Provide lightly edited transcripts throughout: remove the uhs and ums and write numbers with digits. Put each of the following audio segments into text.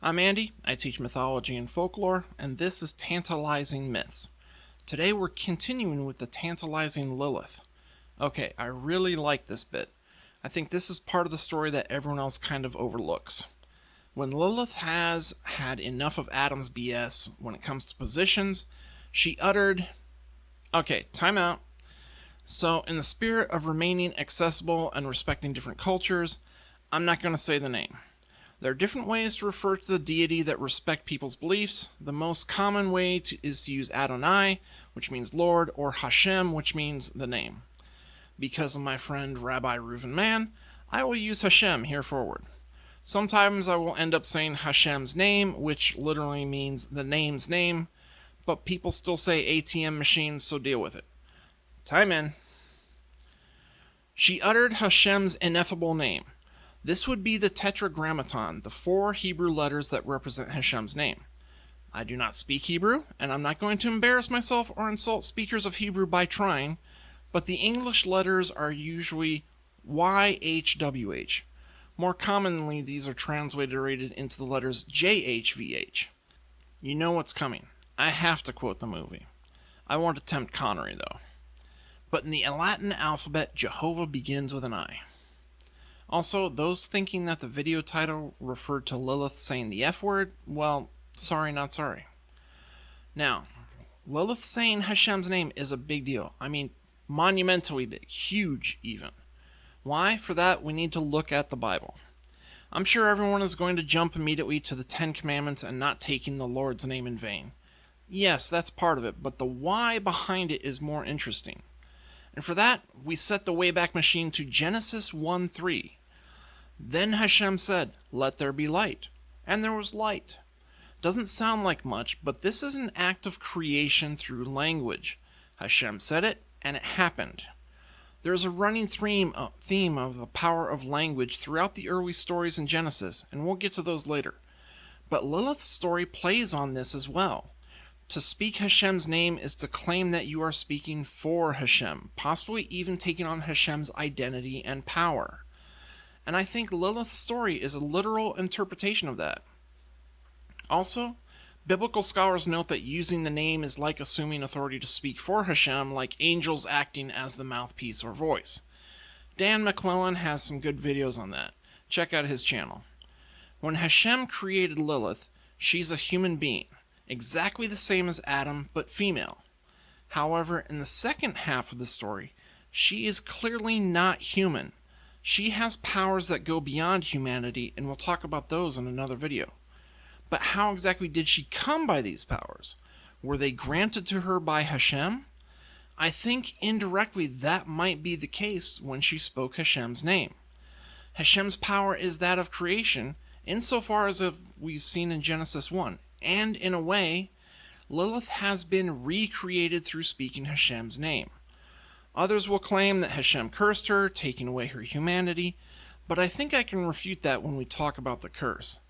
I'm Andy, I teach mythology and folklore, and this is Tantalizing Myths. Today we're continuing with the tantalizing Lilith. Okay, I really like this bit. I think this is part of the story that everyone else kind of overlooks. When Lilith has had enough of Adam's BS when it comes to positions, she uttered... Okay, time out. So, in the spirit of remaining accessible and respecting different cultures, I'm not going to say the name. There are different ways to refer to the deity that respect people's beliefs. The most common way is to use Adonai, which means Lord, or Hashem, which means the name. Because of my friend Rabbi Reuven Mann, I will use Hashem here forward. Sometimes I will end up saying Hashem's name, which literally means the name's name, but people still say ATM machines, so deal with it. Time in. She uttered Hashem's ineffable name. This would be the Tetragrammaton, the 4 Hebrew letters that represent Hashem's name. I do not speak Hebrew, and I'm not going to embarrass myself or insult speakers of Hebrew by trying, but the English letters are usually YHWH. More commonly, these are transliterated into the letters JHVH. You know what's coming. I have to quote the movie. I won't attempt Connery, though. But in the Latin alphabet, Jehovah begins with an I. Also, those thinking that the video title referred to Lilith saying the F word, well, sorry not sorry. Now, Lilith saying Hashem's name is a big deal. I mean, monumentally big, huge even. Why? For that, we need to look at the Bible. I'm sure everyone is going to jump immediately to the 10 Commandments and not taking the Lord's name in vain. Yes, that's part of it, but the why behind it is more interesting. And for that, we set the Wayback Machine to Genesis 1:3. Then Hashem said, "Let there be light." And there was light. Doesn't sound like much, but this is an act of creation through language. Hashem said it, and it happened. There's a running theme of the power of language throughout the early stories in Genesis, and we'll get to those later. But Lilith's story plays on this as well. To speak Hashem's name is to claim that you are speaking for Hashem, possibly even taking on Hashem's identity and power. And I think Lilith's story is a literal interpretation of that. Also, biblical scholars note that using the name is like assuming authority to speak for Hashem, like angels acting as the mouthpiece or voice. Dan McClellan has some good videos on that. Check out his channel. When Hashem created Lilith, she's a human being. Exactly the same as Adam, but female. However, in the second half of the story, she is clearly not human. She has powers that go beyond humanity, and we'll talk about those in another video. But how exactly did she come by these powers? Were they granted to her by Hashem? I think indirectly that might be the case when she spoke Hashem's name. Hashem's power is that of creation, insofar as we've seen in Genesis 1. And in a way, Lilith has been recreated through speaking Hashem's name. Others will claim that Hashem cursed her, taking away her humanity, but I think I can refute that when we talk about the curse.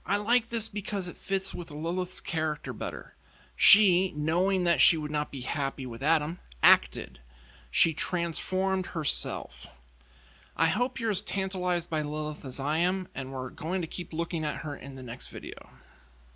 I like this because it fits with Lilith's character better. She, knowing that she would not be happy with Adam, acted. She transformed herself. I hope you're as tantalized by Lilith as I am, and we're going to keep looking at her in the next video.